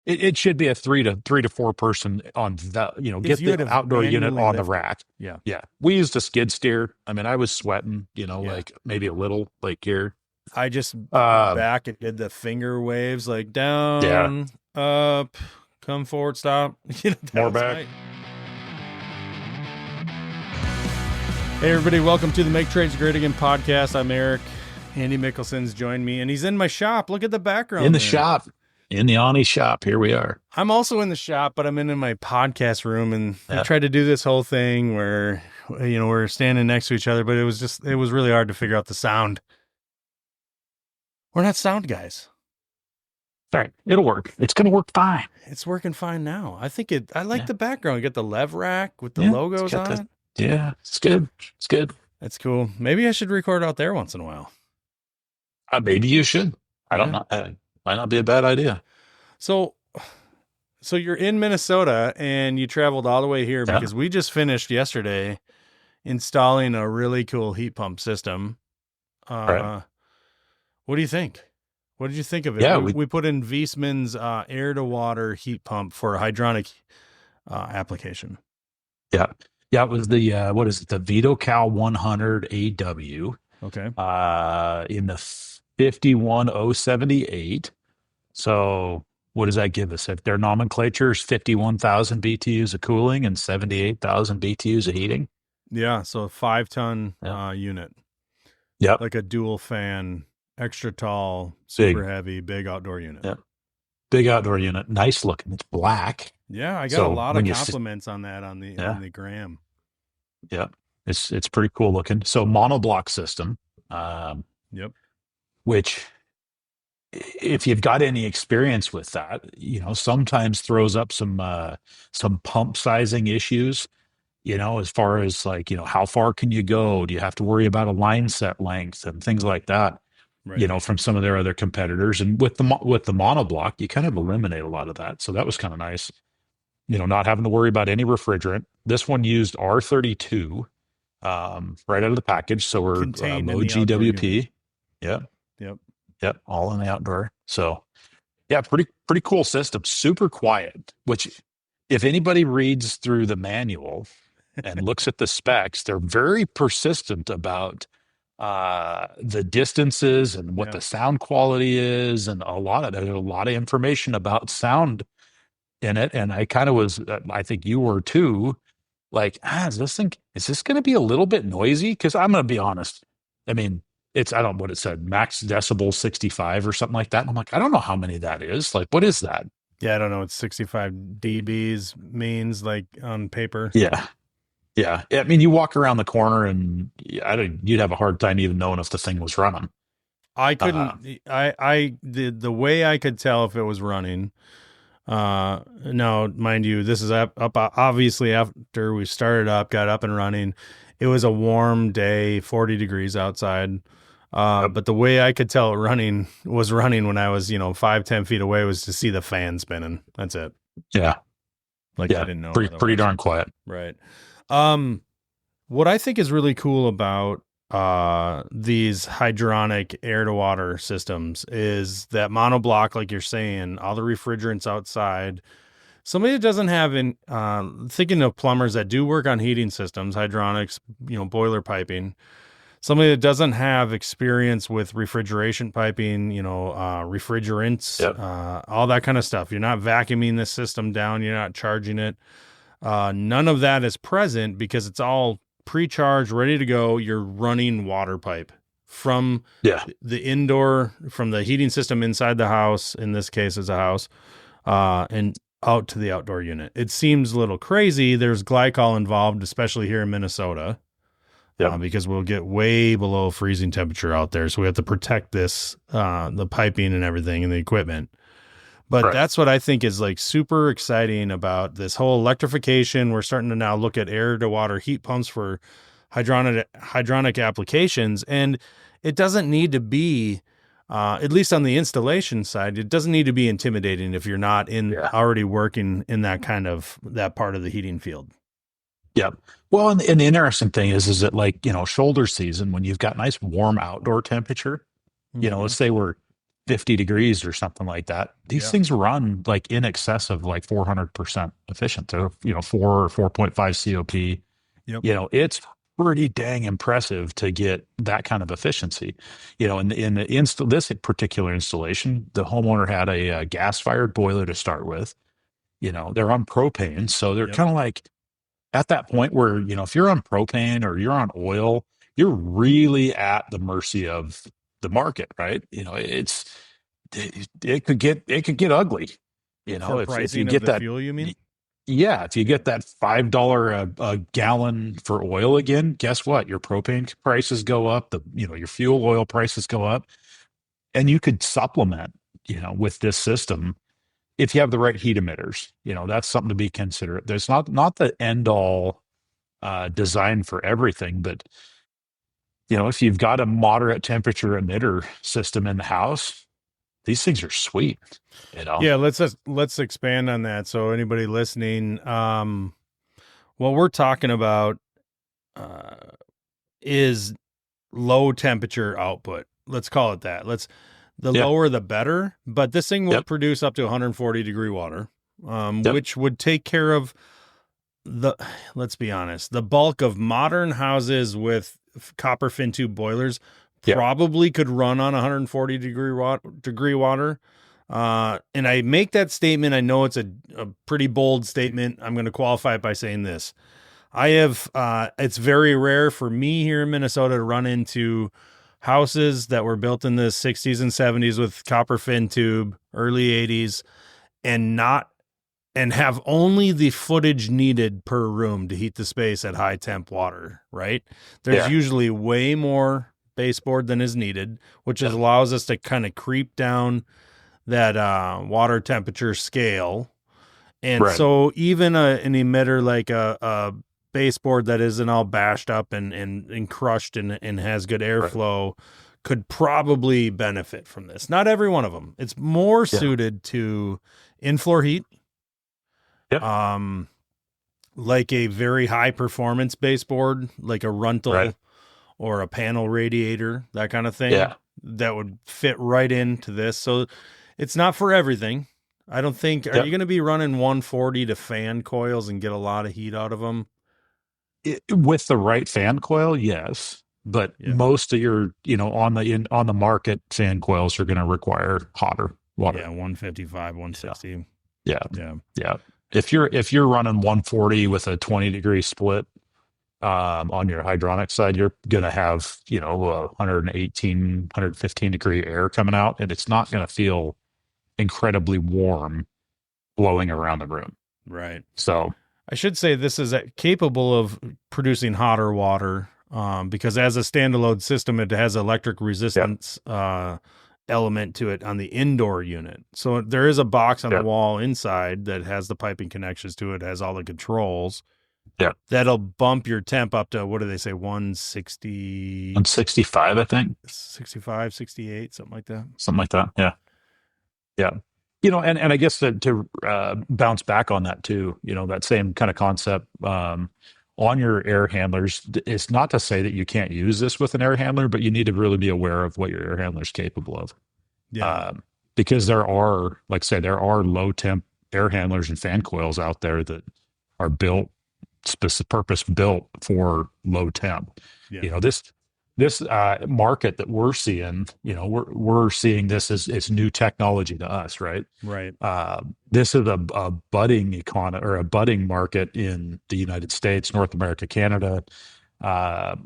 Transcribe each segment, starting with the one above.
It should be a three to four person on the, If get you had the to outdoor unit manually on the lift it. rack. Yeah. Yeah. We used a skid steer. I mean, I was sweating, Yeah. like maybe a little like here. I just went Um, back and did the finger waves like yeah. down, up, come forward, stop. That More was back. my. Hey, everybody, welcome to the Make Trades Great Again podcast. I'm Eric. Andy Mickelson's joined me, and he's in my shop. Look at the In background the there. shop. In the Ani shop. Here we are. I'm also in the shop, but I'm in my podcast room, and I Yeah. tried to do this whole thing where, we're standing next to each other, but it was really hard to figure out the sound. We're not sound guys. All right. It'll work. It's going to work fine. It's working fine now. I like Yeah. the background. You get the lev rack with the Yeah. It's logos got on the, it. yeah. It's good. It's good. That's cool. Maybe I should record out there once in a while. Maybe you should. I don't Yeah. know. Might not be a bad idea. So, so you're in Minnesota and you traveled all the way here Yeah. because we just finished yesterday installing a really cool heat pump system. Right. What do you think? What did you think of it? Yeah. We put in Viessmann's air to water heat pump for a hydronic application. Yeah. Yeah. It was the, what is it? The Vitocal 100 AW, Okay. in the 51078. So what does that give us? If their nomenclature is 51,000 BTUs of cooling and 78,000 BTUs of heating. Yeah. So a 5-ton Yeah. unit, Yep. like a dual fan, extra tall, super Big. heavy, big outdoor unit. Yep. Big outdoor unit. Nice looking. It's black. Yeah, I got a So lot of when compliments on that on yeah, the gram. yeah, it's pretty cool looking. So monoblock system, um, Yep. which if you've got any experience with that, sometimes throws up some pump sizing issues, as far as like, how far can you go? Do you have to worry about a line set length and things like that, Right. from some of their other competitors. And with the monoblock, you kind of eliminate a lot of that. So that was kind of nice, not having to worry about any refrigerant. This one used R32, right out of the package. So we're Contained in low the outdoor unit. GWP. Yeah. Yep. Yep, all in the outdoor. So, yeah, pretty cool system. Super quiet. Which, if anybody reads through the manual and looks at the specs, they're very persistent about the distances and what Yeah. the sound quality is, and there's a lot of information about sound in it. And I kind of was, I think you were too, like, is this going to be a little bit noisy? Because I'm going to be honest. I mean, I don't know what it said, max decibel 65 or something like that. And I'm like, I don't know how many that is. Like, what is that? Yeah, I don't know what 65 dBs means like on paper. Yeah. Yeah. I mean, you walk around the corner and you'd have a hard time even knowing if the thing was running. I Uh, couldn't the way I could tell if it was running. Now, mind you, this is up obviously after we started up, got up and running. It was a warm day, 40 degrees outside. But the way I could tell it was running when I was, 5-10 feet away was to see the fan spinning. That's it. yeah. Like I Yeah. didn't know. Pretty Otherwise. darn quiet. Right. What I think is really cool about these hydronic air to water systems is that monoblock, like you're saying, all the refrigerants outside. Somebody that doesn't have thinking of plumbers that do work on heating systems, hydronics, boiler piping. Somebody that doesn't have experience with refrigeration piping, refrigerants, Yep. all that kind of stuff. You're not vacuuming the system down. You're not charging it. None of that is present because it's all pre-charged, ready to go. You're running water pipe from Yeah. from the heating system inside the house. In this case, it's a house, and out to the outdoor unit. It seems a little crazy. There's glycol involved, especially here in Minnesota. Yep. Because we'll get way below freezing temperature out there. So we have to protect this, the piping and everything and the equipment. But Right. that's what I think is like super exciting about this whole electrification. We're starting to now look at air to water heat pumps for hydronic applications. And it doesn't need to be, at least on the installation side, it doesn't need to be intimidating if you're not already working in that part of the heating field. Yep. Well, and the interesting thing is that like, shoulder season, when you've got nice warm outdoor temperature, Mm-hmm. let's say we're 50 degrees or something like that. These Yeah. things run like in excess of like 400% efficient. So, 4 or 4.5 COP. Yep. It's pretty dang impressive to get that kind of efficiency. This particular installation, the homeowner had a gas-fired boiler to start with. They're on propane, so they're Yep. kind of like at that point where, if you're on propane or you're on oil, you're really at the mercy of the market, right? It could get ugly. For If you pricing of get the that, fuel, you mean? yeah, if you Yeah. get that $5 a gallon for oil again, guess what? Your propane prices go up, your fuel oil prices go up, and you could supplement, with this system if you have the right heat emitters. That's something to be considerate. There's not the end all design for everything, but if you've got a moderate temperature emitter system in the house, these things are sweet. You know, Yeah, let's expand on that. So anybody listening, what we're talking about uh, is low temperature output. Let's call it that. The yeah, lower the better, but this thing will yep, produce up to 140-degree water, yep, which would take care of the, let's be honest, the bulk of modern houses with copper fin tube boilers yeah, probably could run on 140 degree water. And I make that statement. I know it's a pretty bold statement. I'm going to qualify it by saying this. It's very rare for me here in Minnesota to run into houses that were built in the 60s and 70s with copper fin tube, early 80s, and not and have only the footage needed per room to heat the space at high temp water, right? There's yeah, usually way more baseboard than is needed, which yeah, allows us to kind of creep down that water temperature scale. And right, so even an emitter like a baseboard that isn't all bashed up and crushed and has good right, airflow could probably benefit from this. Not every one of them. It's more yeah, suited to in-floor heat, yep, um, like a very high performance baseboard, like a right, Runtal or a panel radiator, that kind of thing, yeah. that would fit right into this. So it's not for everything. I don't think. Are you Yep. going to be running 140 to fan coils and get a lot of heat out of them? With the right fan coil, yes. But Yeah. most of your, on the market fan coils are going to require hotter Yeah. water. 155, Yeah. 160. Yeah. Yeah. Yeah. If you're running 140 with a 20-degree split on your hydronic side, you're going to have, 118, 115-degree air coming out, and it's not going to feel incredibly warm blowing around the room. Right. So, I should say this is capable of producing hotter water, because as a standalone system, it has electric yeah, resistance element to it on the indoor unit. So there is a box on the yeah, wall inside that has the piping connections to it, has all the controls yeah. that'll bump your temp up to, what do they say, 160, 165, I think, 65, 68, something like that. something like that. Yeah. Yeah. And I guess to bounce back on that too, that same kind of concept on your air handlers, it's not to say that you can't use this with an air handler, but you need to really be aware of what your air handler is capable of. Yeah. Um, because there are, like I say, there are low temp air handlers and fan coils out there that are built, purpose built for low temp. Yeah. This market that we're seeing, we're seeing this as it's new technology to us, right? Right. This is a budding economy or a budding market in the United States, North America, Canada,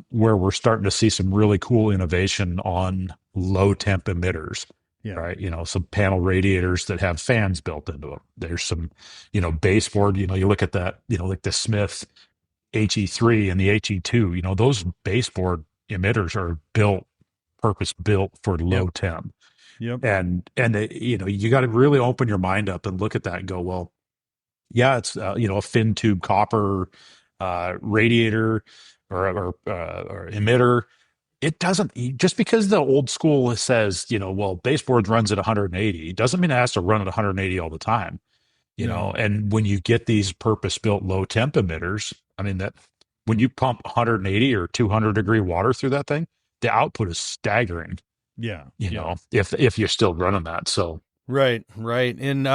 where we're starting to see some really cool innovation on low temp emitters, Yeah. right? Some panel radiators that have fans built into them. There's some, baseboard, you look at that, like the Smith HE3 and the HE2, those baseboard emitters are purpose built for Yep. low temp. Yep. And they, you got to really open your mind up and look at that and go, well, yeah, it's a fin tube copper radiator or emitter. It doesn't, just because the old school says, well, baseboard runs at 180, doesn't mean it has to run at 180 all the time. No. And when you get these purpose built low temp emitters, I mean, that when you pump 180 or 200-degree water through that thing, the output is staggering. Yeah. you Yeah. know, if you're still running that. So Right, right. And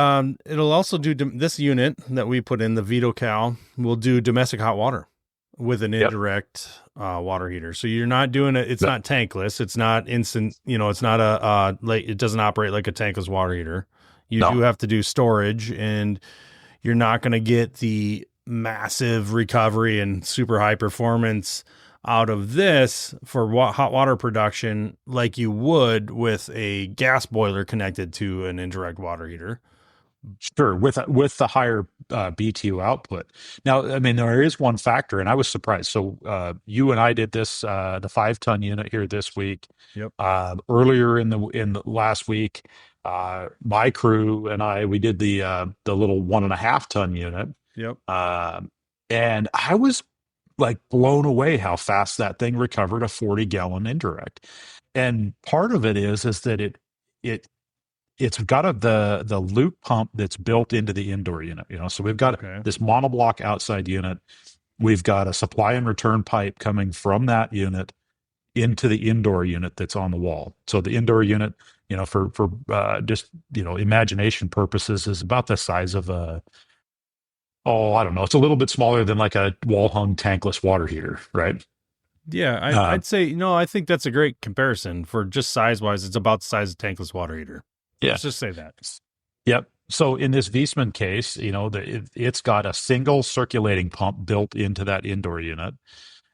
it'll also do this unit that we put in, the Vitocal, will do domestic hot water with an yep. indirect water heater. So you're not doing it. It's Yep. not tankless. It's not instant. It's not a like, it doesn't operate like a tankless water heater. You do No. have to do storage, and you're not going to get the massive recovery and super high performance out of this for hot water production like you would with a gas boiler connected to an indirect water heater. Sure, with the higher BTU output. Now, I mean, there is one factor, and I was surprised. So, you and I did this the 5 ton unit here this week. Yep. Earlier in the last week, my crew and I we did the little 1.5 ton unit, Yep. uh, and I was like blown away how fast that thing recovered a 40-gallon indirect. And part of it is that it it's got the loop pump that's built into the indoor unit, you know. So we've got Okay. this monoblock outside unit. We've got a supply and return pipe coming from that unit into the indoor unit that's on the wall. So the indoor unit, you know, for just, you know, imagination purposes, is about the size of a, oh, I don't know, it's a little bit smaller than like a wall hung tankless water heater, right? Yeah, Uh, I'd say, I think that's a great comparison for just size wise. It's about the size of tankless water heater. yeah. Let's just say that. Yep. So in this Viessmann case, you know, it's got a single circulating pump built into that indoor unit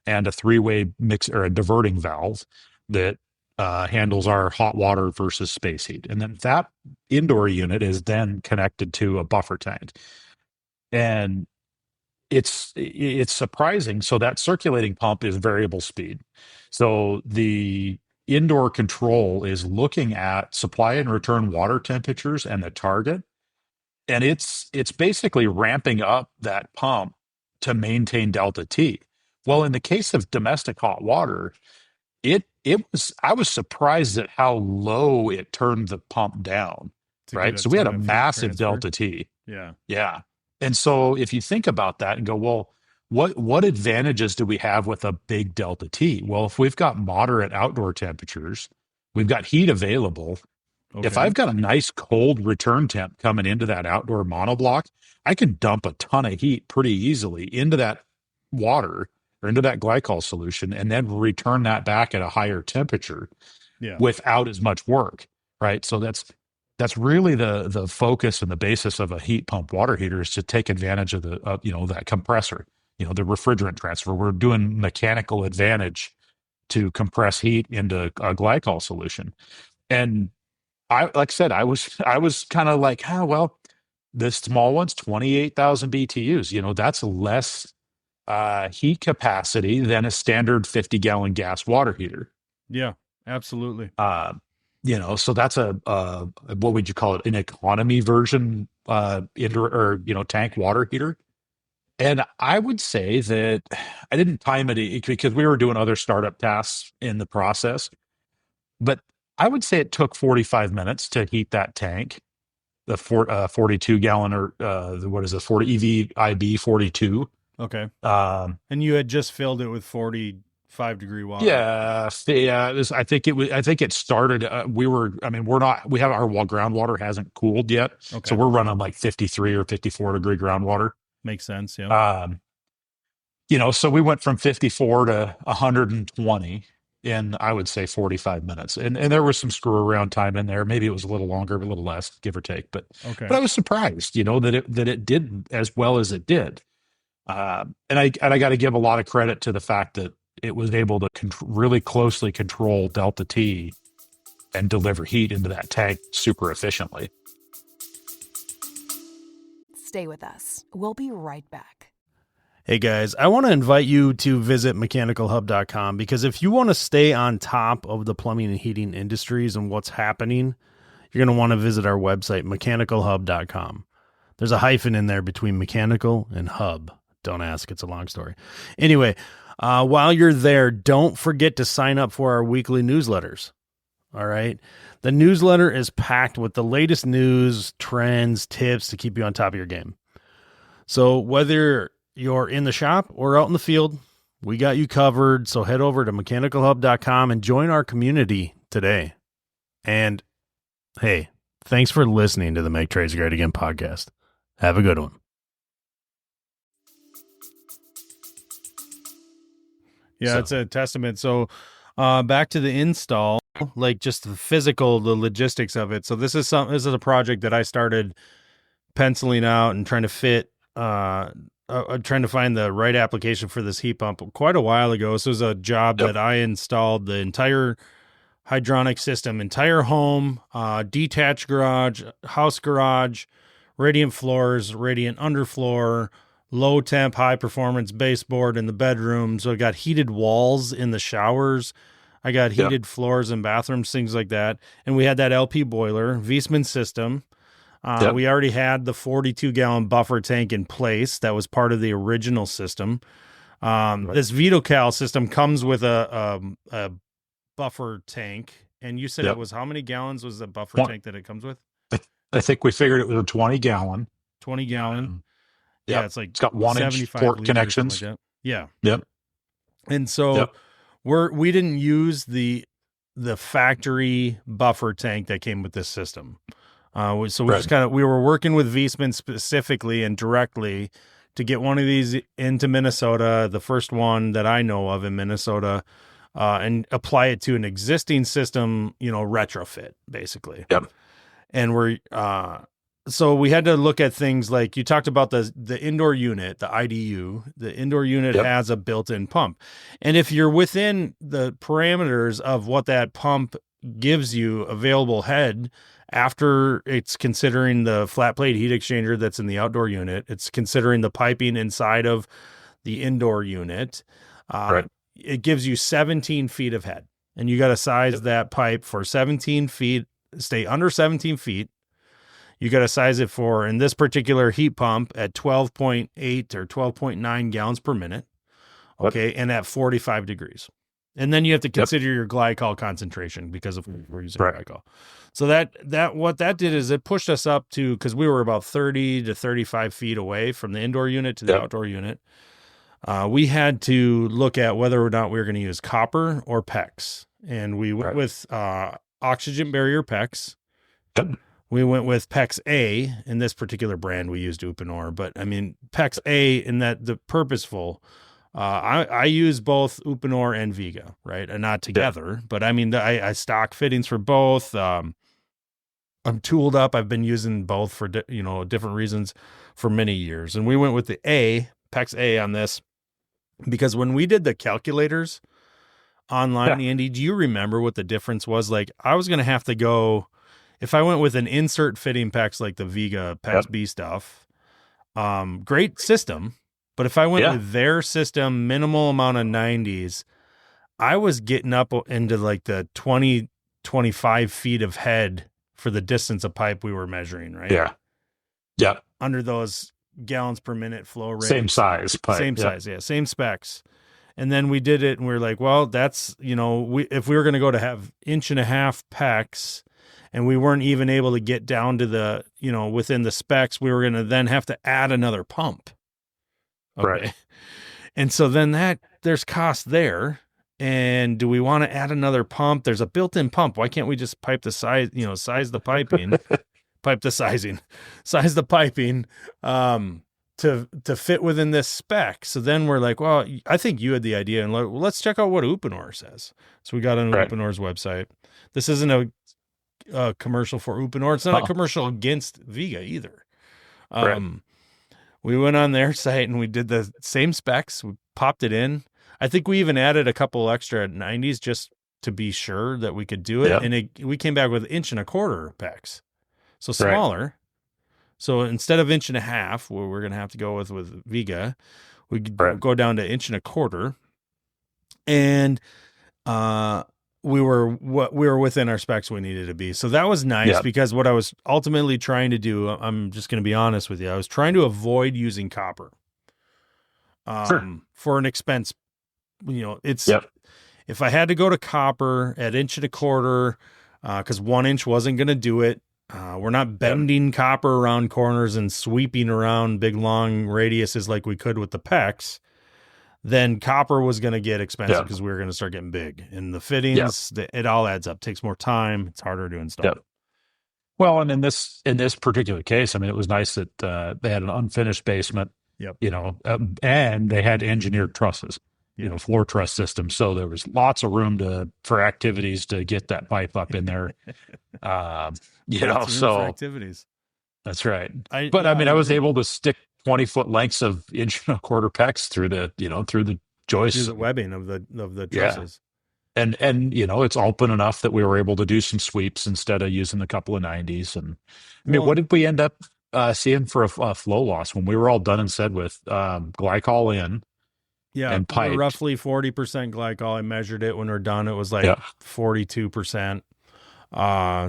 and a three-way mix or a diverting valve that handles our hot water versus space heat. And then that indoor unit is then connected to a buffer tank. And it's surprising. So that circulating pump is variable speed. So the indoor control is looking at supply and return water temperatures and the target, and it's basically ramping up that pump to maintain delta T. Well, in the case of domestic hot water, it was I was surprised at how low it turned the pump down, To get right? a So we had ton a of heat massive transfer. delta T. Yeah. Yeah. And so if you think about that and go, well, what advantages do we have with a big delta T? Well, if we've got moderate outdoor temperatures, we've got heat available. If Okay. I've got a nice cold return temp coming into that outdoor monoblock, I can dump a ton of heat pretty easily into that water or into that glycol solution and then return that back at a higher temperature Yeah. without as much work, right? So that's really the focus and the basis of a heat pump water heater is to take advantage of you know, that compressor, you know, the refrigerant transfer. We're doing mechanical advantage to compress heat into a glycol solution. And like I said, I was kind of like, well, the small one's 28,000 BTUs. You know, that's less heat capacity than a standard 50-gallon gas water heater. Yeah. Absolutely. Uh, you know, so that's a what would you call it? An economy version indoor or, you know, tank water heater. And I would say that I didn't time it because we were doing other startup tasks in the process, but I would say it took 45 minutes to heat that tank, the 42 gallon or what is it, 40 EVIB 42. Okay. Um, And you had just filled it with 45-degree water. yeah, I think it started. I mean, we have our groundwater hasn't cooled yet. So Okay. we're running like 53 or 54-degree groundwater. Makes sense. Yeah. Um, you know, so we went from 54 to 120 in, I would say, 45 minutes. And there was some screw around time in there. Maybe it was a little longer, a little less, give or take. But Okay. I was surprised, you know, that it did as well as it did. And I got to give a lot of credit to the fact that it was able to really closely control delta T and deliver heat into that tank super efficiently. Stay with us. We'll be right back. Hey guys, I want to invite you to visit mechanicalhub.com because if you want to stay on top of the plumbing and heating industries and what's happening, you're going to want to visit our website, mechanicalhub.com. There's a hyphen in there between mechanical and hub. Don't ask, it's a long story. Anyway, while you're there, don't forget to sign up for our weekly newsletters. All right. The newsletter is packed with the latest news, trends, tips to keep you on top of your game. So whether you're in the shop or out in the field, we got you covered. So head over to mechanicalhub.com and join our community today. And hey, thanks for listening to the Make Trades Great Again podcast. Have a good one. Yeah, it's a testament. So back to the install, like just the physical, the logistics of it. So this is a project that I started penciling out and trying to fit, trying to find the right application for this heat pump quite a while ago. So it was a job that I installed the entire hydronic system, entire home, detached garage, house garage, radiant floors, radiant underfloor, low temp, high performance baseboard in the bedroom. So I got heated walls in the showers. I got heated floors in bathrooms, things like that. And we had that LP boiler, Viessmann system. We already had the 42-gallon buffer tank in place. That was part of the original system. This Vitocal system comes with a buffer tank. And you said it was how many gallons was the buffer tank that it comes with? I think we figured it was a 20-gallon. 20-gallon. Yeah, it's got 1-inch port connections. Like that. Yeah. Yep. And so we didn't use the factory buffer tank that came with this system. So we just we were working with Viessmann specifically and directly to get one of these into Minnesota, the first one that I know of in Minnesota, and apply it to an existing system, retrofit basically. Yep. And so we had to look at things like you talked about the indoor unit, the IDU. The indoor unit has a built-in pump. And if you're within the parameters of what that pump gives you available head, after it's considering the flat plate heat exchanger that's in the outdoor unit, it's considering the piping inside of the indoor unit. It gives you 17 feet of head, and you got to size that pipe for 17 feet, stay under 17 feet. You got to size it for, in this particular heat pump, at 12.8 or 12.9 gallons per minute. Okay. And at 45 degrees. And then you have to consider your glycol concentration because of we're using glycol. So what that did is it pushed us up to, because we were about 30 to 35 feet away from the indoor unit to the outdoor unit. We had to look at whether or not we were going to use copper or PEX. And we went with oxygen barrier PEX. We went with PEX A. In this particular brand, we used Uponor. But I mean, PEX A in that the purposeful. I use both Uponor and Viga, right? And not together, but I mean, I stock fittings for both. I'm tooled up. I've been using both for, different reasons for many years. And we went with the PEX A on this because when we did the calculators online, Andy, do you remember what the difference was? Like I was going to have to go, if I went with an insert fitting PEX, like the Viga PEX B stuff, great system. But if I went with their system, minimal amount of 90s, I was getting up into like the 20, 25 feet of head for the distance of pipe we were measuring, right? Yeah. Yeah. Under those gallons per minute flow rate. Same size pipe. Same size, same specs. And then we did it and we were like, well, that's, if we were going to go to have 1.5 inch PEX and we weren't even able to get down to the, within the specs, we were going to then have to add another pump. Okay. Right. And so then there's cost there. And do we want to add another pump? There's a built-in pump. Why can't we just pipe the size, size the piping, size the piping, to fit within this spec. So then we're like, well, I think you had the idea and let's check out what Uponor says. So we got on Uponor's website. This isn't a commercial for Uponor. It's not a commercial against Viga either. We went on their site and we did the same specs. We popped it in. I think we even added a couple extra 90s just to be sure that we could do it. And we came back with 1.25 inch PEX. So smaller. So instead of 1.5 inches, where we're going to have to go with Viga, we go down to 1.25 inches. And we were within our specs we needed to be. So that was nice because what I was ultimately trying to do, I'm just going to be honest with you, I was trying to avoid using copper for an expense. It's if I had to go to copper at 1.25 inches, because 1 inch wasn't going to do it. We're not bending copper around corners and sweeping around big long radiuses like we could with the PEX. then copper was going to get expensive Yeah. because we were going to start getting big. And the Yeah. fittings, it all adds up. Takes more time. It's harder to install. Yeah. Well, and in this particular case, I mean, it was nice that they had an unfinished basement, Yep. and they had engineered trusses, Yeah. floor truss system. So there was lots of room for activities to get that pipe up in there. Lots of room for So activities. that's right. I But I mean, I was agree. able to stick 20-foot lengths of 1.25 inch PEX through the Through joists. the webbing of the Yeah. trusses. And it's open enough that we were able to do some sweeps instead of using a couple of 90s. And I mean, Well, what did we end up seeing for a flow loss when we were all done and said with glycol in yeah, and we're piped? roughly 40% glycol. I measured it when we're done. It was like Yeah. 42%.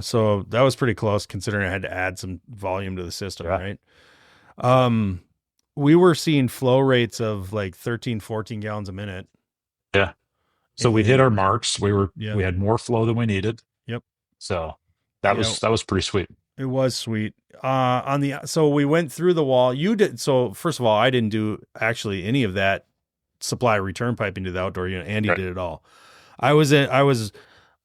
So that was pretty close considering I had to add some volume to the system, Yeah. right? We were seeing flow rates of like 13, 14 gallons a minute. Yeah. So we hit our marks. We Yeah. had more flow than we needed. Yep. So that was pretty sweet. It was sweet. So we went through the wall. You did. So first of all, I didn't do actually any of that supply return piping to the outdoor unit. Andy Right. did it all. I was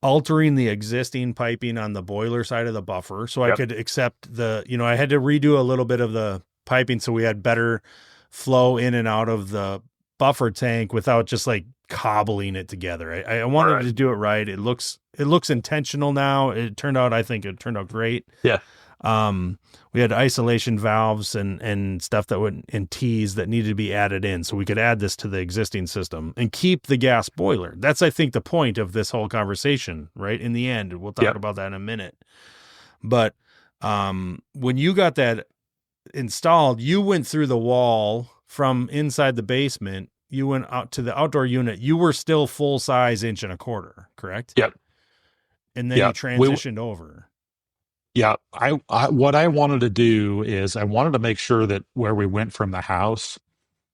altering the existing piping on the boiler side of the buffer so I Yep. could accept I had to redo a little bit of the piping so we had better flow in and out of the buffer tank without just like cobbling it together. I wanted Right. to do it right. It looks intentional now. I think it turned out great. Yeah. We had isolation valves and stuff and T's that needed to be added in. So we could add this to the existing system and keep the gas boiler. That's, I think, the point of this whole conversation, right? In the end, we'll talk Yep. about that in a minute. But, when you got that installed, you went through the wall from inside the basement. You went out to the outdoor unit. You were still full size 1.25 inch, correct? Yep. And then you Yep. transitioned over. Yeah, I what I wanted to do is I wanted to make sure that where we went from the house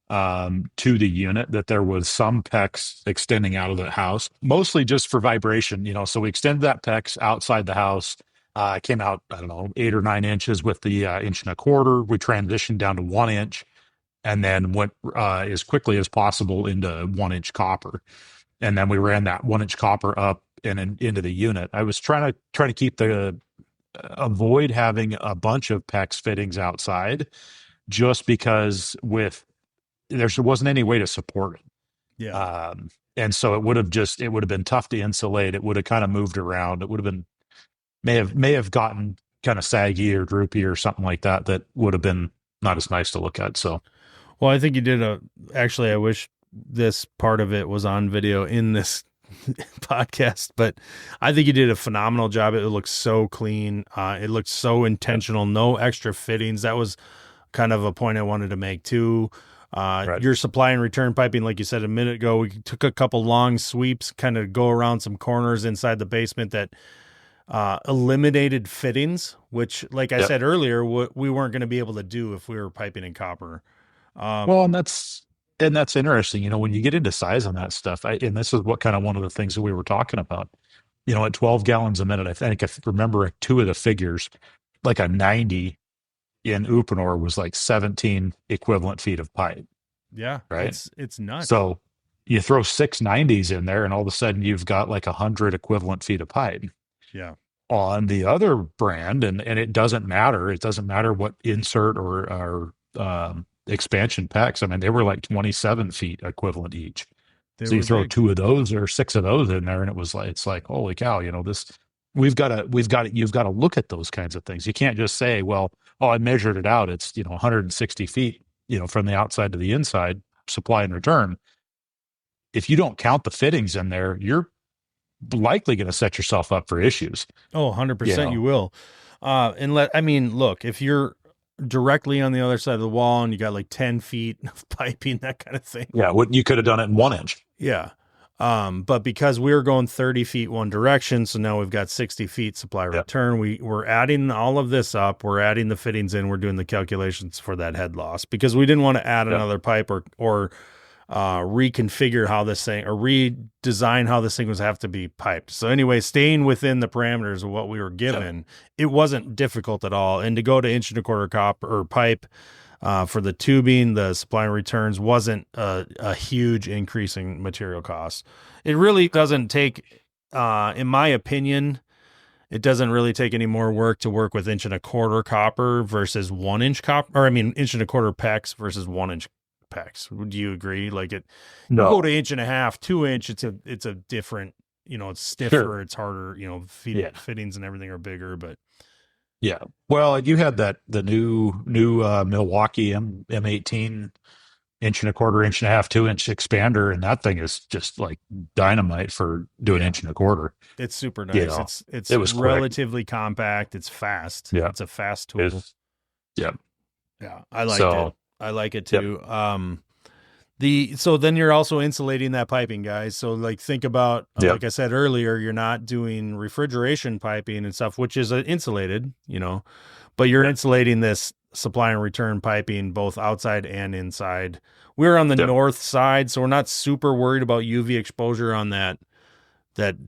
to the unit, that there was some PEX extending out of the house, mostly just for vibration. So we extended that PEX outside the house. It came out, I don't know, 8 or 9 inches with the 1.25 inch. We transitioned down to 1 inch, and then went as quickly as possible into 1 inch copper. And then we ran that 1 inch copper up and into the unit. I was trying to keep avoid having a bunch of PEX fittings outside, just because there wasn't any way to support it. Yeah. And so it would have been tough to insulate. It would have kind of moved around. It would have been, may have gotten kind of saggy or droopy or something like that. That would have been not as nice to look at. So, well, I think you did actually, I wish this part of it was on video in this podcast, but I think you did a phenomenal job. It looks so clean. It looked so intentional. No extra fittings. That was kind of a point I wanted to make too. Right. Your supply and return piping, like you said a minute ago, we took a couple long sweeps, kind of go around some corners inside the basement that eliminated fittings, which, like I said earlier, we weren't going to be able to do if we were piping in copper. Well, and that's interesting. When you get into size on that stuff, and this is what kind of one of the things that we were talking about. At 12 gallons a minute, I think I remember two of the figures, like a 90 in Uponor was like 17 equivalent feet of pipe. Yeah, right. It's nuts. So you throw 6 90s in there, and all of a sudden you've got like 100 equivalent feet of pipe. Yeah. On the other brand, and it doesn't matter. It doesn't matter what insert or expansion PEX. I mean, they were like 27 feet equivalent each. So you throw big. 2 of those or 6 of those in there, and it's like, holy cow, this, you've got to look at those kinds of things. You can't just say, well, I measured it out. It's, 160 feet, from the outside to the inside, supply and return. If you don't count the fittings in there, you're likely going to set yourself up for issues. Oh, 100% you will. Look, if you're directly on the other side of the wall and you got like 10 feet of piping, that kind of thing. Yeah. You could have done it in 1 inch. Yeah. But because we were going 30 feet one direction, so now we've got 60 feet supply return. We're adding all of this up. We're adding the fittings in. We're doing the calculations for that head loss because we didn't want to add another pipe or reconfigure how this thing or redesign how this thing was have to be piped. So anyway, staying within the parameters of what we were given, it wasn't difficult at all. And to go to 1.25 inch copper or pipe, For the tubing, the supply and returns wasn't a huge increase in material costs. It really doesn't take, in my opinion, it doesn't really take any more work to work with 1.25 inch copper versus 1 inch copper, or I mean 1.25 inch PEX versus 1 inch PEX. Would you agree? Like you go No. to 1.5 inch, 2 inch, it's a different, it's stiffer, Sure. it's harder, Yeah. fittings and everything are bigger, but Yeah. Well, you had the new Milwaukee M18 1.25 inch, 1.5 inch, 2 inch expander, and that thing is just like dynamite for doing yeah, 1.25 inch. it's super You nice. know, It's it was quick. relatively compact. It's fast. Yeah. It's a fast tool. It's yeah. Yeah, I liked it. So I like it yep. too. So then you're also insulating that piping, guys. So like think about, Yep. like I said earlier, you're not doing refrigeration piping and stuff, which is insulated, but you're insulating this supply and return piping both outside and inside. We're on the Yep. north side, so we're not super worried about UV exposure on that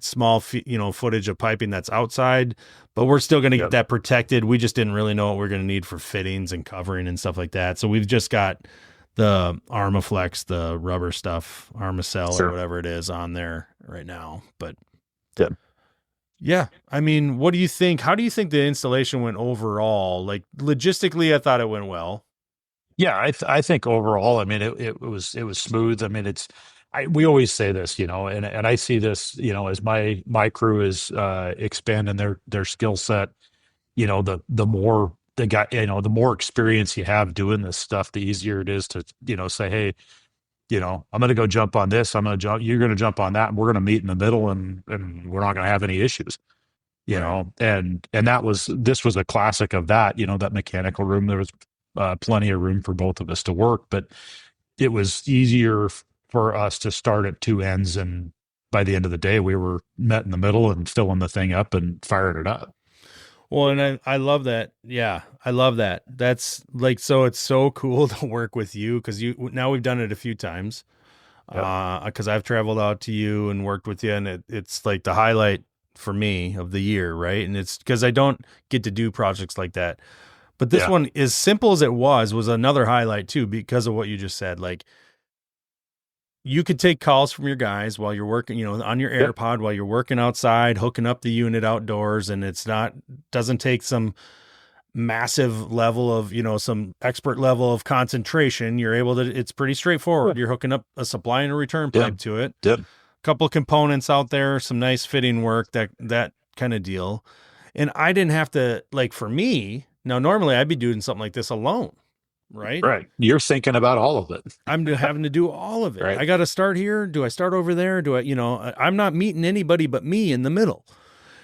small, footage of piping that's outside, but we're still going to get Yep. that protected. We just didn't really know what we're going to need for fittings and covering and stuff like that. So we've just got the Armaflex, the rubber stuff, Armacell or Sure. whatever it is on there right now. But Yep. yeah, I mean, what do you think? How do you think the installation went overall? Like logistically, I thought it went well. Yeah, I think overall, I mean, it was smooth. I mean, we always say this, and I see this, as my crew is expanding their skill set. The more the guy, the more experience you have doing this stuff, the easier it is to say, hey, I'm going to go jump on this. I'm going to jump. You're going to jump on that, and we're going to meet in the middle, and we're not going to have any issues. Right. And this was a classic of that. That mechanical room. There was plenty of room for both of us to work, but it was easier for us to start at two ends, and by the end of the day, we were met in the middle and filling the thing up and firing it up. Well, and I love that. Yeah, I love that. That's like, so it's so cool to work with you because now we've done it a few times. Yep. Because I've traveled out to you and worked with you, and it's like the highlight for me of the year, right? And it's because I don't get to do projects like that. But this Yeah. one, as simple as it was another highlight too, because of what you just said. Like you could take calls from your guys while you're working, on your Yep. AirPod while you're working outside, hooking up the unit outdoors, and doesn't take some massive level of, some expert level of concentration. You're able to, it's pretty straightforward. You're hooking up a supply and a return Yep. pipe to it. Yep. Couple of components out there, some nice fitting work, that kind of deal. And I didn't have to, like, for me, now normally I'd be doing something like this alone, right? Right. You're thinking about all of it. I'm having to do all of it. Right. I got to start here. Do I start over there? I'm not meeting anybody but me in the middle.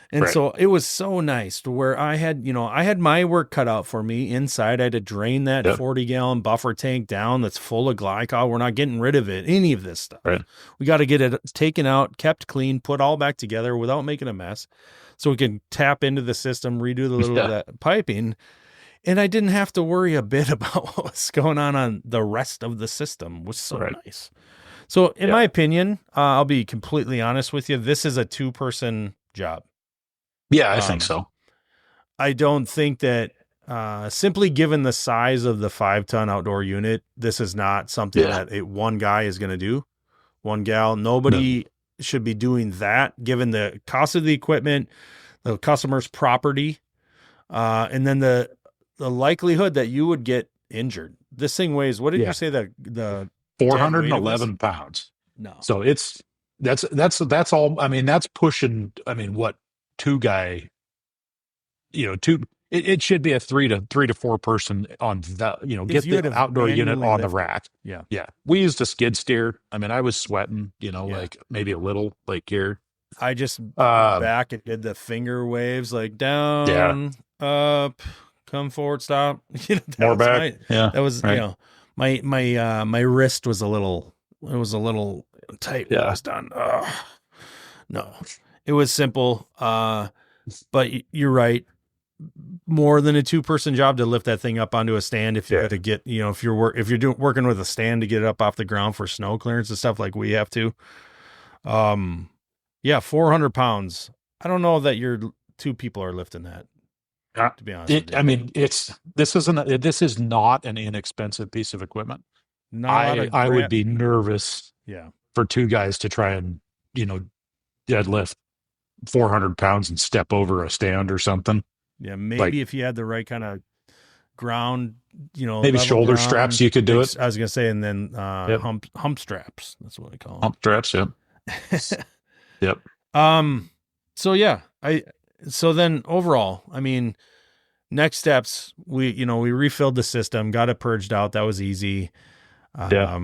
And Right. so it was so nice to where I had my work cut out for me inside. I had to drain that Yep. 40-gallon buffer tank down that's full of glycol. We're not getting rid of it, any of this stuff. Right. We got to get it taken out, kept clean, put all back together without making a mess so we can tap into the system, redo the little of that piping. And I didn't have to worry a bit about what was going on the rest of the system. It was so nice. So in my opinion, I'll be completely honest with you, this is a 2-person job. Yeah, I think so. I don't think that simply given the size of the 5-ton outdoor unit, this is not something that one guy is going to do. One gal, nobody should be doing that given the cost of the equipment, the customer's property, and then the likelihood that you would get injured. This thing weighs, what did you say the 411 pounds. No. So that's all. I mean, that's pushing, what, two guy, it should be a three to four person on the, get the outdoor unit on the rack. Yeah. Yeah. We used a skid steer. I mean, I was sweating, like maybe a little, like here. I just back and did the finger waves, like down, up, come forward, stop. More back. That was, my wrist was a little tight when I was done. No, it was simple. But you're right. More than a 2-person job to lift that thing up onto a stand. If you got to get, if you're working with a stand to get it up off the ground for snow clearance and stuff like we have to. 400 pounds. I don't know that your 2 people are lifting that. to be honest with you. I mean, this is not an inexpensive piece of equipment. Not a lot of I would be nervous yeah. for two guys to try and, deadlift 400 pounds and step over a stand or something. Yeah, maybe Like, if you had the right kind of ground, maybe level shoulder ground, straps, you could do it. I was gonna say, and then Yep. hump straps. That's what I call them. Hump straps. Yep. Yep. So yeah, so then overall, I mean, next steps, we refilled the system, got it purged out. That was easy. Yeah.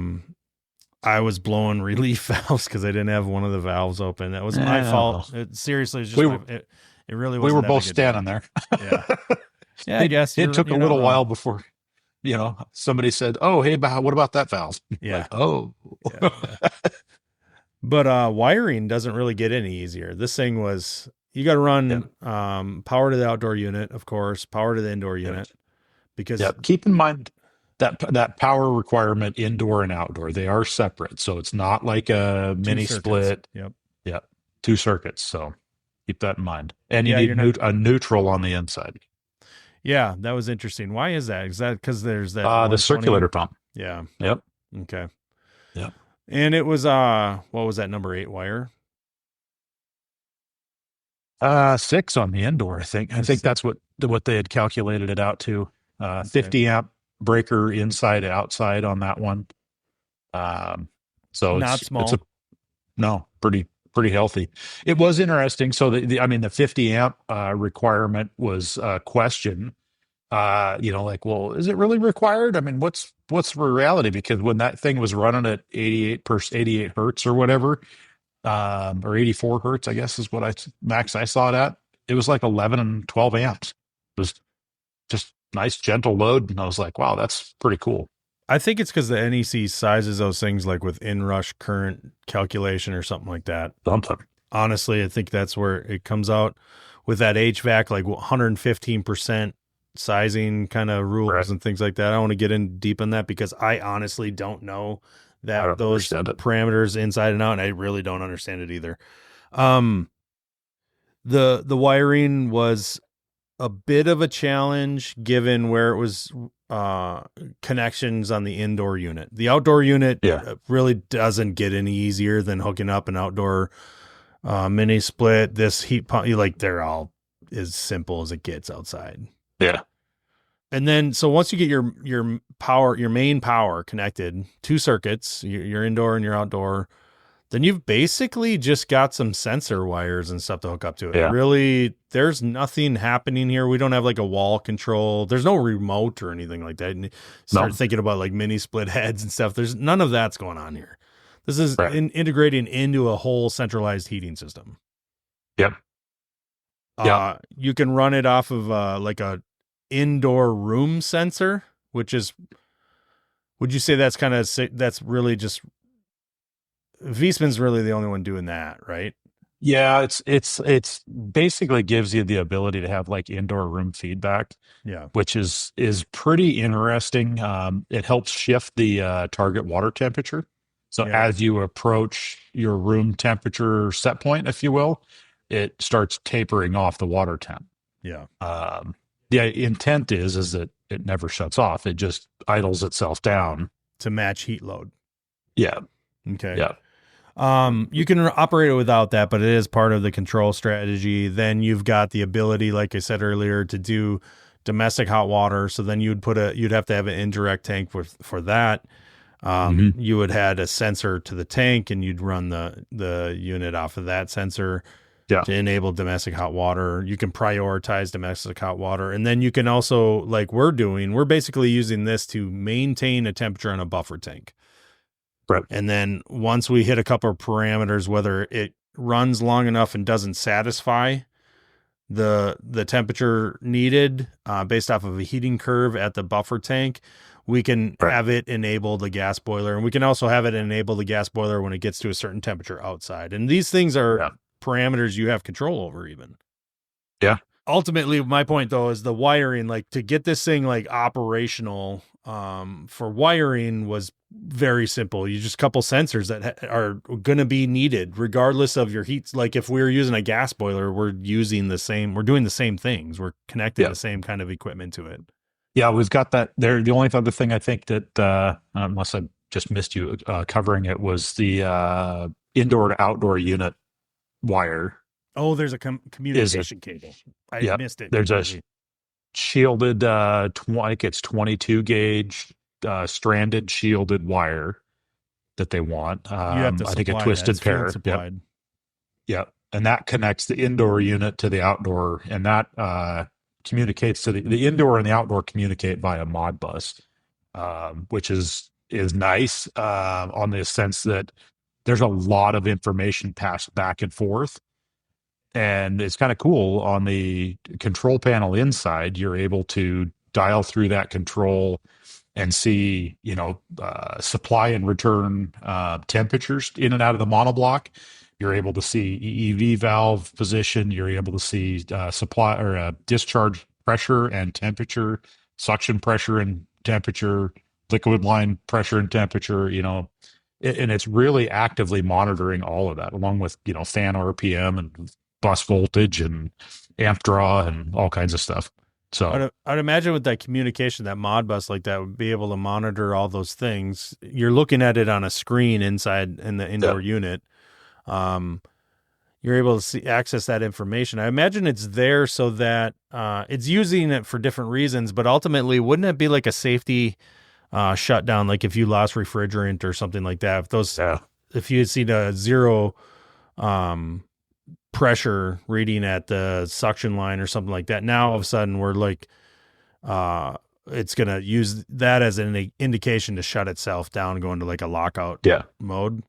I was blowing relief valves because I didn't have one of the valves open. That was my fault. Seriously, it was just it really was. We were both standing there. Yeah. Yeah, I guess it took a little while before, somebody said, "Oh, hey, what about that valve?" Yeah. Like, oh. Yeah. But wiring doesn't really get any easier. This thing was, you got to run power to the outdoor unit, of course, power to the indoor unit, because keep in mind that power requirement indoor and outdoor, they are separate. So it's not like a mini split. Yep. Yeah. 2 circuits. So keep that in mind. And you Yeah, need a neutral on the inside. Yeah, that was interesting. Why is that? Is that because there's that the circulator pump? Yeah. Yep. Okay. Yeah. And it was what was that, number 8 wire? 6 on the indoor, I think. I think that's what they had calculated it out to. 50 amp breaker inside outside on that one. So not small. No, pretty healthy. It was interesting. So the 50 amp requirement was a question. Like, well, is it really required? I mean, what's the reality? Because when that thing was running at 88 hertz or whatever, or 84 hertz, I guess is what max I saw it at. It was like 11 and 12 amps. It was just nice, gentle load. And I was like, wow, that's pretty cool. I think it's because the NEC sizes those things like with inrush current calculation or something like that. Something. Honestly, I think that's where it comes out with that HVAC, like 115% sizing kind of rules and things like that. I don't want to get in deep on that because I honestly don't know those parameters inside and out, and I really don't understand it either. The wiring was a bit of a challenge given where it was connections on the indoor unit. The outdoor unit really doesn't get any easier than hooking up an outdoor mini split. This heat pump, they're all as simple as it gets outside. Yeah. And then, so once you get your main power connected, 2 circuits, your indoor and your outdoor, then you've basically just got some sensor wires and stuff to hook up to it. Yeah. Really, there's nothing happening here. We don't have like a wall control. There's no remote or anything like that. And start thinking about like mini split heads and stuff. There's none of that's going on here. This is integrating into a whole centralized heating system. Yep. You can run it off of like a indoor room sensor, which is, would you say that's that's really just, Viessmann's really the only one doing that, right? Yeah, it's basically gives you the ability to have like indoor room feedback. Yeah, which is pretty interesting. It helps shift the target water temperature. So as you approach your room temperature set point, if you will, it starts tapering off the water temp. Yeah. The intent is that it never shuts off. It just idles itself down to match heat load. Yeah. Okay. Yeah. You can operate it without that, but it is part of the control strategy. Then you've got the ability, like I said earlier, to do domestic hot water. So then you'd have to have an indirect tank for that. You would add a sensor to the tank and you'd run the unit off of that sensor to enable domestic hot water. You can prioritize domestic hot water. And then you can also, like we're basically using this to maintain a temperature on a buffer tank. Right. And then once we hit a couple of parameters, whether it runs long enough and doesn't satisfy the temperature needed based off of a heating curve at the buffer tank, we can have it enable the gas boiler. And we can also have it enable the gas boiler when it gets to a certain temperature outside. And these things are parameters you have control over even. Yeah. Ultimately, my point though is the wiring, like to get this thing like operational, for wiring was very simple. You just couple sensors that are going to be needed regardless of your heat. Like if we were using a gas boiler, we're doing the same things. We're connecting Yeah. the same kind of equipment to it. Yeah, we've got that there. The only other thing I think that, unless I just missed you covering it, was the indoor to outdoor unit wire. Oh, there's a Is it? communication cable. I Yeah, missed it there's a completely. shielded, I think it's 22 gauge stranded shielded wire that they want. You have to I think a supply that. It's twisted field pair. Yep, supplied. yep, and that connects the indoor unit to the outdoor, and that communicates to the indoor and the outdoor communicate via Modbus, which is nice on the sense that there's a lot of information passed back and forth. And it's kind of cool on the control panel inside, you're able to dial through that control and see, supply and return temperatures in and out of the monoblock. You're able to see EEV valve position. You're able to see supply or discharge pressure and temperature, suction pressure and temperature, liquid line pressure and temperature, and it's really actively monitoring all of that along with, fan RPM and bus voltage and amp draw and all kinds of stuff. So I'd imagine with that communication, that Modbus like that would be able to monitor all those things. You're looking at it on a screen inside in the indoor unit. You're able to access that information. I imagine it's there so that it's using it for different reasons, but ultimately, wouldn't it be like a safety shutdown? Like if you lost refrigerant or something like that, if you had seen a zero pressure reading at the suction line or something like that, now all of a sudden we're like, it's going to use that as an indication to shut itself down, go into like a lockout mode.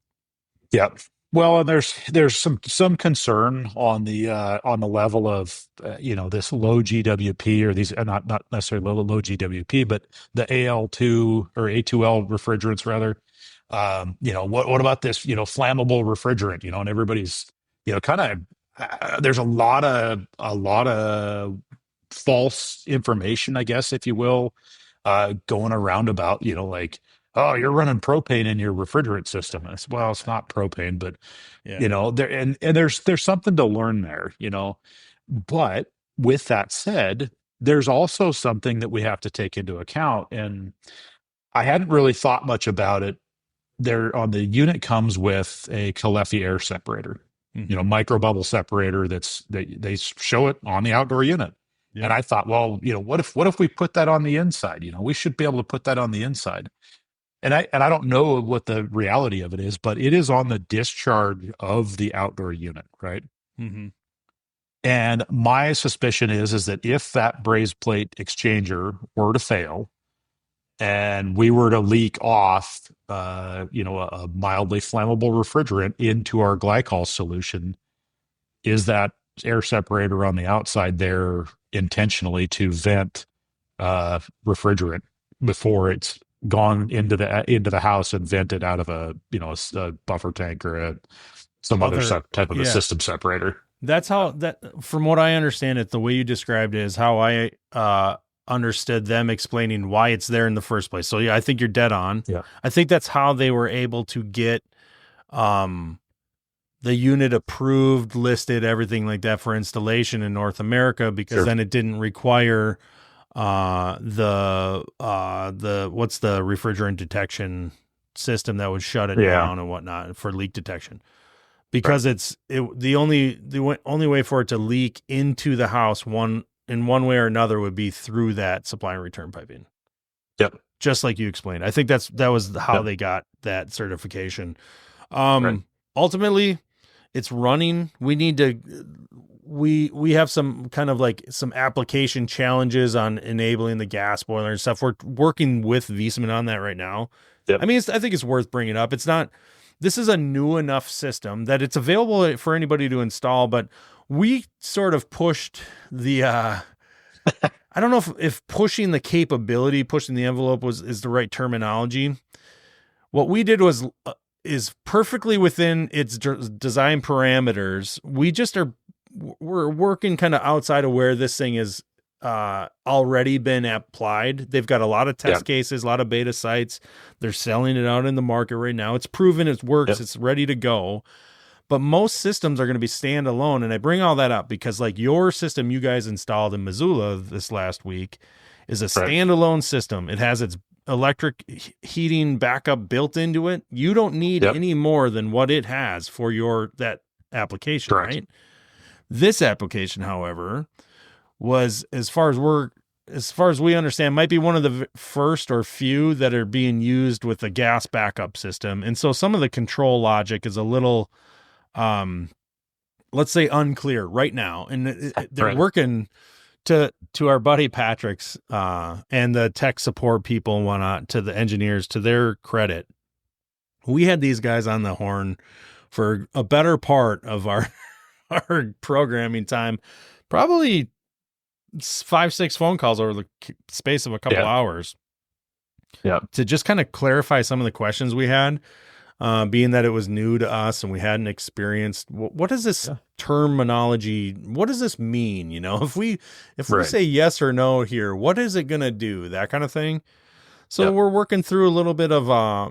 Yeah. Well, and there's some concern on the level of this low GWP or these not necessarily low GWP, but the AL2 or A2L refrigerants rather. What about this flammable refrigerant? And everybody's kind of there's a lot of false information, I guess, if you will, going around about like, oh, you're running propane in your refrigerant system. And well, it's not propane, but there and there's something to learn there, But with that said, there's also something that we have to take into account. And I hadn't really thought much about it. There on the unit comes with a Calefi air separator, micro bubble separator they show it on the outdoor unit. Yep. And I thought, well, what if we put that on the inside? We should be able to put that on the inside. And I don't know what the reality of it is, but it is on the discharge of the outdoor unit, right? Mm-hmm. And my suspicion is that if that braze plate exchanger were to fail, and we were to leak off, a mildly flammable refrigerant into our glycol solution, is that air separator on the outside there intentionally to vent refrigerant before it's gone into the house and vented out of a buffer tank or some other type of a system separator. That's how from what I understand it, the way you described it is how I understood them explaining why it's there in the first place. So yeah, I think you're dead on. Yeah. I think that's how they were able to get the unit approved, listed, everything like that for installation in North America, because then it didn't require the what's the refrigerant detection system that would shut it down and whatnot for leak detection. Because the only way for it to leak into the house in one way or another would be through that supply and return piping. Yep. Just like you explained. I think that was how they got that certification. Ultimately, it's running. We need to we have some kind of like some application challenges on enabling the gas boiler and stuff. We're working with Viessmann on that right now. Yep. I mean, I think it's worth bringing up. This is a new enough system that it's available for anybody to install, but we sort of pushed the, I don't know if pushing the capability, pushing the envelope is the right terminology. What we did is perfectly within its design parameters. We're working kind of outside of where this thing is already been applied. They've got a lot of Yeah. test cases, a lot of beta sites. They're selling it out in the market right now. It's proven it works. Yep. It's ready to go. But most systems are going to be standalone. And I bring all that up because like your system you guys installed in Missoula this last week is a Right. standalone system. It has its electric heating backup built into it. You don't need Yep. any more than what it has for that application, Correct. right? This application, however, was as far as we understand, might be one of the first or few that are being used with a gas backup system. And so some of the control logic is a little, let's say unclear right now. And they're Right. working to our buddy Patrick's, and the tech support people and whatnot, to the engineers, to their credit. We had these guys on the horn for a better part of our, our programming time, probably 5-6 phone calls over the space of a couple hours. Yeah. To just kind of clarify some of the questions we had, being that it was new to us and we hadn't experienced what is this terminology? What does this mean? You know, if we say yes or no here, what is it going to do? That kind of thing. So we're working through a little bit of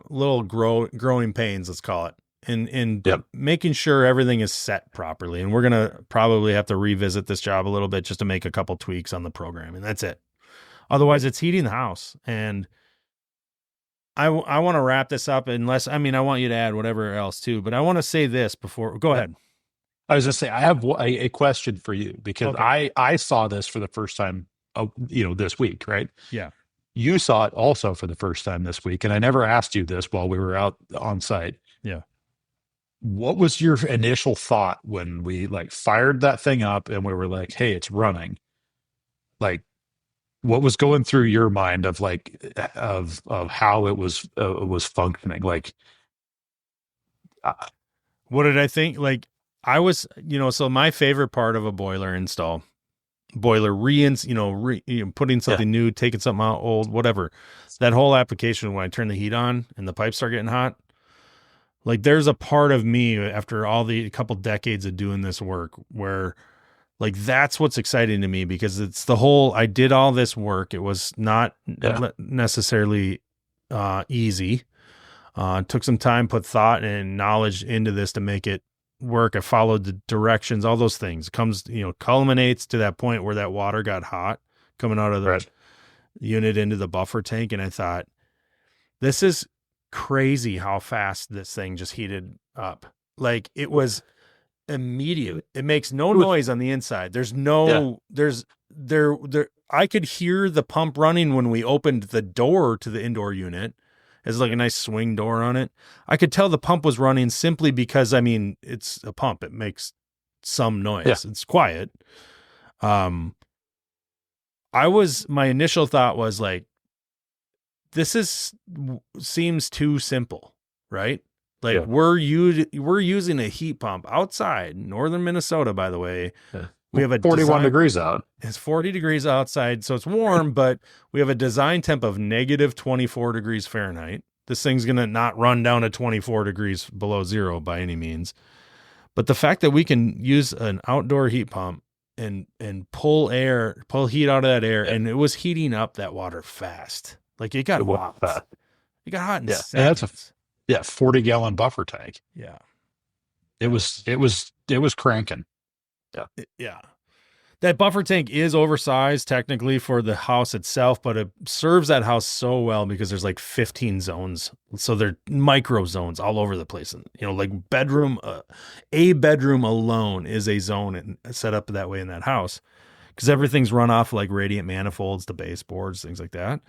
little growing pains, let's call it. And making sure everything is set properly. And we're going to probably have to revisit this job a little bit just to make a couple tweaks on the programming. That's it. Otherwise, it's heating the house. And I want to wrap this up I want you to add whatever else too, but I want to say this before. Go ahead. I was going to say, I have a question for you because I saw this for the first time, this week, right? Yeah. You saw it also for the first time this week. And I never asked you this while we were out on site. Yeah. What was your initial thought when we like fired that thing up and we were like, hey, it's running? Like, what was going through your mind of like of how it was functioning? Like, uh, what did I think? Like I was, so my favorite part of a boiler install, putting something new, taking something out old, whatever, that whole application, when I turn the heat on and the pipes start getting hot, like there's a part of me after a couple decades of doing this work where like that's what's exciting to me, because it's I did all this work. It was not necessarily easy. Took some time, put thought and knowledge into this to make it work. I followed the directions, all those things. Culminates to that point where that water got hot coming out of the unit into the buffer tank. And I thought, this is crazy how fast this thing just heated up. Like it was immediate. It makes no noise on the inside. There's no, I could hear the pump running when we opened the door to the indoor unit. It's like a nice swing door on it. I could tell the pump was running simply because, it's a pump. It makes some noise. Yeah. It's quiet. My initial thought was like, seems too simple, right? Like we're using a heat pump outside, northern Minnesota, by the way. Yeah. We have a 41 degrees out. It's 40 degrees outside, so it's warm, but we have a design temp of negative 24 degrees Fahrenheit. This thing's going to not run down to 24 degrees below zero by any means. But the fact that we can use an outdoor heat pump and pull heat out of that air, and it was heating up that water fast. Like it got hot. Fast. It got hot in seconds. And that's a 40-gallon buffer tank. Yeah. It was cranking. Yeah. That buffer tank is oversized technically for the house itself, but it serves that house so well because there's like 15 zones. So they're micro zones all over the place. And, like a bedroom alone is a zone and set up that way in that house because everything's run off like radiant manifolds, the baseboards, things like that.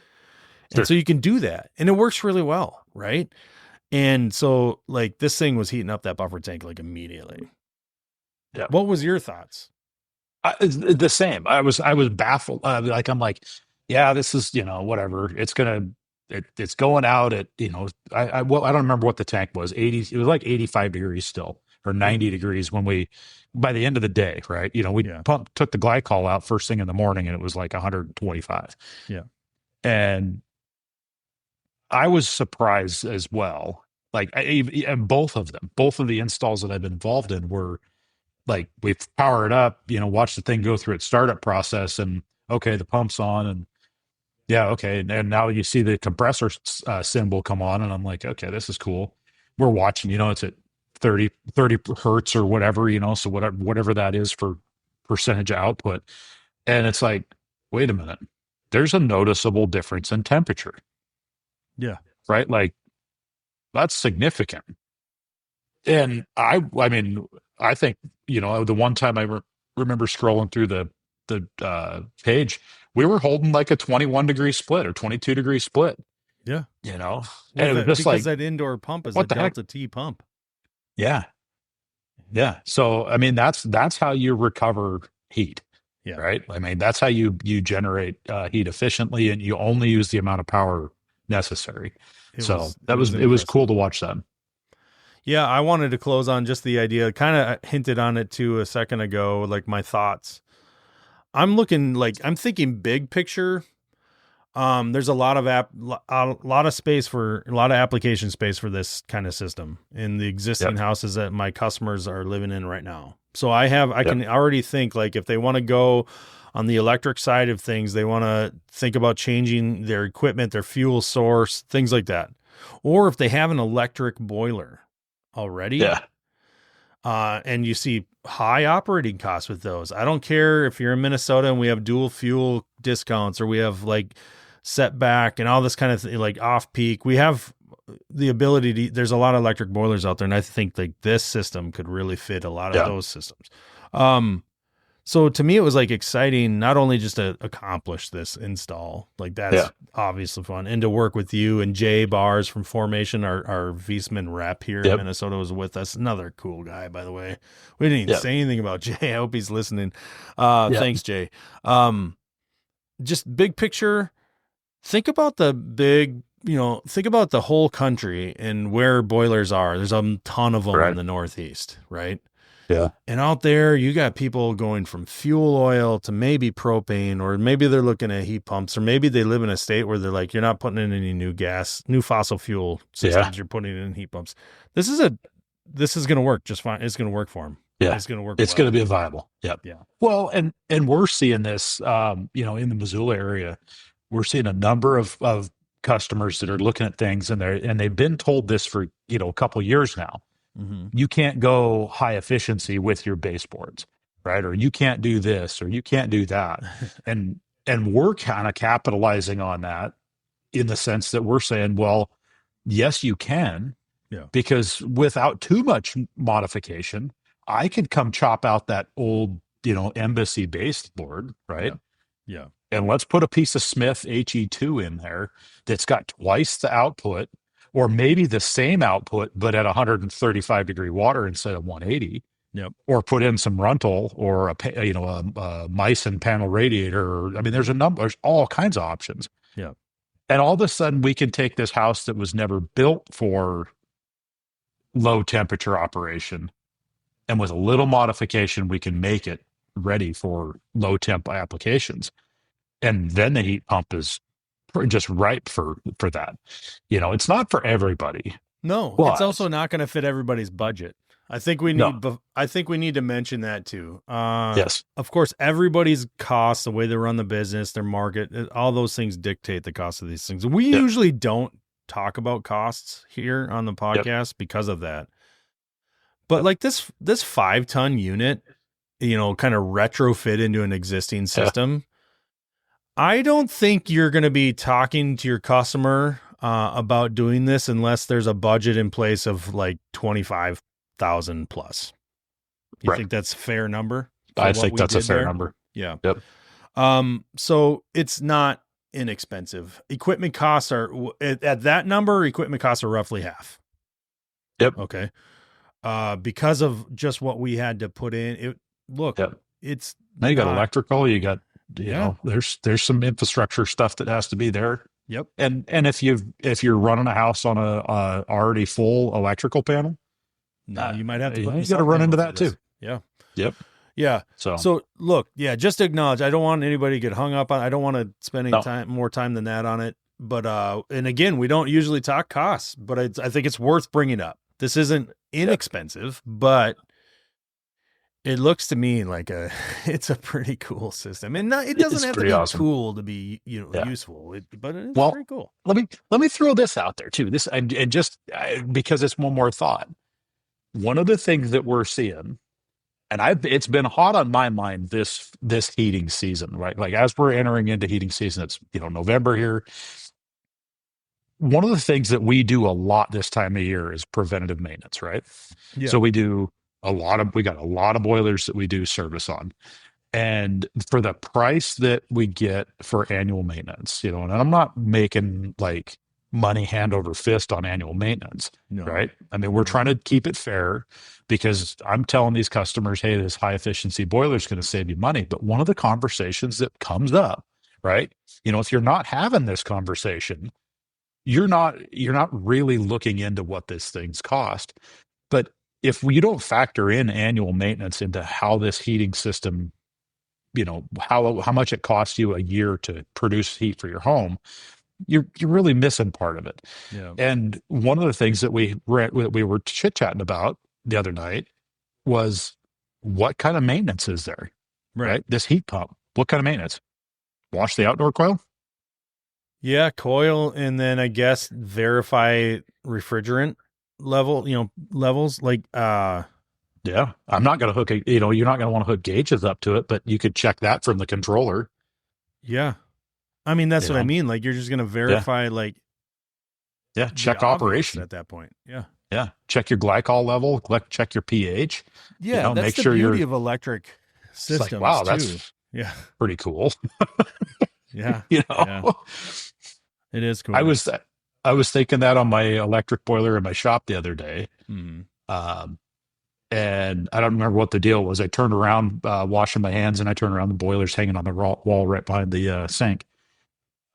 Sure. And so you can do that and it works really well. Right. And so like this thing was heating up that buffer tank like immediately. Yeah. What was your thoughts? The same. I was baffled. I'm like, yeah, this is, whatever. It's going out at, I don't remember what the tank was. It was like 85 degrees still or 90 degrees by the end of the day. Right. Took the glycol out first thing in the morning and it was like 125. Yeah. And I was surprised as well. Like and both of the installs that I've been involved in were like, we power it up, watch the thing go through its startup process. And okay, the pump's on, and yeah, okay. And now you see the compressor symbol come on, and I'm like, okay, this is cool. We're watching, it's at 30 hertz or whatever, so whatever that is for percentage output. And it's like, wait a minute, there's a noticeable difference in temperature, Yeah. right? Like that's significant. And I mean, I think, the one time I remember scrolling through the page, we were holding like a 21-degree split or 22-degree split, Yeah. and Well, it was just because like, that indoor pump is a what the heck? Delta T pump. Yeah. Yeah. So, I mean, that's how you recover heat, Yeah. right? I mean, that's how you generate heat efficiently, and you only use the amount of power necessary. So it was impressive. cool to watch that. Yeah, I wanted to close on just the idea, kind of hinted on it too a second ago, like my thoughts. I'm thinking big picture. There's a lot of application space for this kind of system in the existing Yep. houses that my customers are living in right now. So I Yep. can already think, like, if they want to go on the electric side of things, they want to think about changing their equipment, their fuel source, things like that. Or if they have an electric boiler already, Yeah. and you see high operating costs with those. I don't care if you're in Minnesota and we have dual fuel discounts, or we have like setback and all this kind of thing, like off peak. We have the ability to, there's a lot of electric boilers out there. And I think like this system could really fit a lot of those systems. So to me, it was like exciting, not only just to accomplish this install, like that's obviously fun, and to work with you and Jay Bars from Formation, our Viessmann rep here in Minnesota, was with us. Another cool guy, by the way. We didn't even say anything about Jay. I hope he's listening. Thanks, Jay. Just big picture. Think about the whole country and where boilers are. There's a ton of them in the Northeast, right? Yeah. And out there, you got people going from fuel oil to maybe propane, or maybe they're looking at heat pumps, or maybe they live in a state where they're like, you're not putting in any new fossil fuel systems. You're putting in heat pumps. This is going to work just fine. It's going to work for them. Yeah. It's going to work. It's going to be viable. Yep. Yeah. Well, and we're seeing this, in the Missoula area, we're seeing a number of customers that are looking at things, and they've been told this for, a couple of years now. Mm-hmm. You can't go high efficiency with your baseboards, right? Or you can't do this, or you can't do that. and we're kind of capitalizing on that in the sense that we're saying, well, yes, you can, because without too much modification, I could come chop out that old, Embassy baseboard, right? Yeah. And let's put a piece of Smith HE2 in there that's got twice the output, or maybe the same output, but at 135-degree water instead of 180. Yep. Or put in some Runtal, or a Meissen panel radiator. I mean, there's all kinds of options. Yeah. And all of a sudden, we can take this house that was never built for low temperature operation, and with a little modification, we can make it ready for low temp applications. And then the heat pump is just ripe for that. It's not for everybody. No, it's also not going to fit everybody's budget. I think we need to mention that too. Yes. Of course, everybody's costs, the way they run the business, their market, all those things dictate the cost of these things. We usually don't talk about costs here on the podcast because of that. But like this 5-ton unit, kind of retrofit into an existing system. I don't think you're going to be talking to your customer about doing this unless there's a budget in place of like 25,000 plus. You think that's a fair number? I think that's a fair number. Yeah. Yep. So it's not inexpensive. Equipment costs are at that number. Equipment costs are roughly half. Yep. Okay. Because of just what we had to put in. It's now you got electrical. You got there's some infrastructure stuff that has to be there. Yep. And if you're running a house on a already full electrical panel, you might have to. You got to run into that too. Yeah. Yep. Yeah. So look, just to acknowledge, I don't want anybody to get hung up on. I don't want to spend any more time than that on it. But and again, we don't usually talk costs, but I think it's worth bringing up. This isn't inexpensive, but It looks to me like it's a pretty cool system, and it doesn't It's have to pretty be awesome. cool to be, Yeah. useful, but it's Well, pretty cool. let me throw this out there too. This and just because it's one more thought. One of the things that we're seeing, and it's been hot on my mind this heating season, right? Like as we're entering into heating season, it's November here. One of the things that we do a lot this time of year is preventative maintenance, right? Yeah. So we got a lot of boilers that we do service on. And for the price that we get for annual maintenance, and I'm not making like money hand over fist on annual maintenance, No. right? I mean, we're trying to keep it fair because I'm telling these customers, hey, this high efficiency boiler is going to save you money. But one of the conversations that comes up, right? If you're not having this conversation, you're not really looking into what this thing's cost. But if you don't factor in annual maintenance into how this heating system, how much it costs you a year to produce heat for your home, you're really missing part of it. Yeah. And one of the things that we were chit-chatting about the other night was what kind of maintenance is there, right? This heat pump, what kind of maintenance? Wash the outdoor coil? Yeah, coil, and then I guess verify refrigerant levels. Like, Yeah, I'm not going to hook you're not going to want to hook gauges up to it, but you could check that from the controller. yeah. I mean, that's You what I know, mean. Like, you're just gonna yeah, verify like yeah. the Check obvious operation. at that point. Yeah. Yeah, check your glycol level. Check your pH. Yeah, that's Make the sure beauty you're. of electric It's like, systems wow, too. that's Yeah. pretty cool. Yeah. you Yeah. know, It is cool. I was I was thinking that on my electric boiler in my shop the other day. Mhm. Um, and I don't remember what the deal was. I turned around, washing my hands, and I turned around. The boiler's hanging on the wall right behind the sink.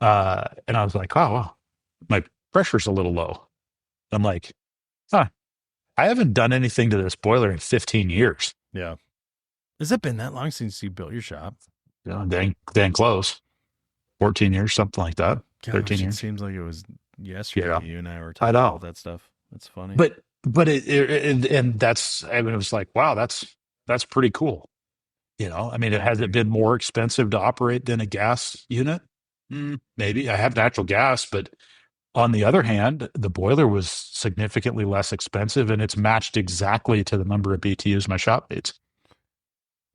And I was like, oh, wow, my pressure's a little low. I'm like, huh, I haven't done anything to this boiler in 15 years. Yeah. Has it been that long since you built your shop? Dang close. 14 years, something like that. Gosh, 13 it years. seems like it was yesterday. Yeah, You and I were I talking about know. that stuff. That's funny. But and that's, I mean, it was like, wow, that's pretty cool. I mean, it has it been more expensive to operate than a gas unit? Maybe I have natural gas, but on the other hand, the boiler was significantly less expensive and it's matched exactly to the number of BTUs my shop needs.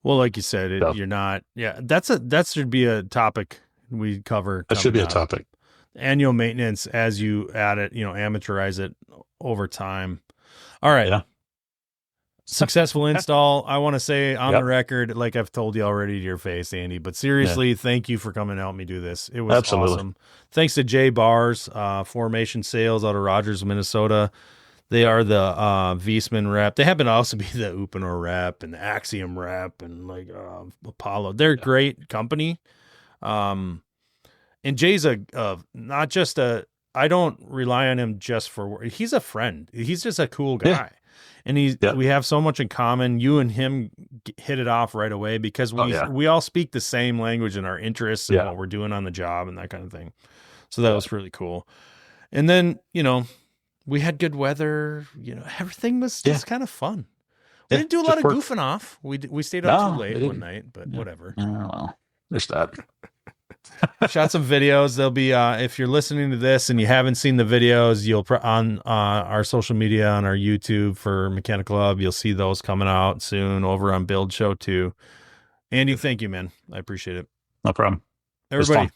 Well, like you said, So you're not. Yeah, that should be a topic we cover that should coming be a up. topic. Annual maintenance as you add it, amateurize it over time. All right. Yeah. Successful install. I want to say on the Yep. record, like I've told you already to your face, Andy, but seriously, thank you for coming and helping me do this. It was Absolutely. awesome. Thanks to Jay Bars, Formation Sales out of Rogers, Minnesota. They are the Viessmann rep. They happen to also be the Uponor rep and the Axiom rep and like Apollo. They're a great company. And Jay's not just I don't rely on him just for work. He's a friend. He's just a cool guy. Yeah. And we have so much in common. You and him hit it off right away because we all speak the same language in our interests and what we're doing on the job and that kind of thing. So that was really cool. And then, we had good weather. Everything was just kind of fun. We didn't do a lot of goofing off. We stayed up too late one night, but whatever. Oh, well, there's that. Shot some videos. They'll be if you're listening to this and you haven't seen the videos, you'll on our social media, on our YouTube for Mechanical Club, you'll see those coming out soon over on Build Show too. Andy, thank you, man. I appreciate it. No problem. Everybody,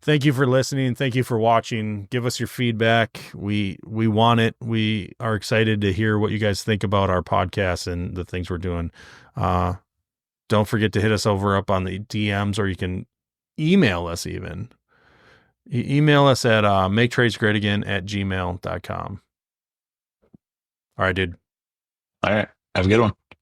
thank you for listening. Thank you for watching. Give us your feedback. We want it. We are excited to hear what you guys think about our podcast and the things we're doing. Don't forget to hit us over up on the DMs, or you can email us even. Email us at maketradesgreatagain@gmail.com. All right, dude. All right. Have a good one.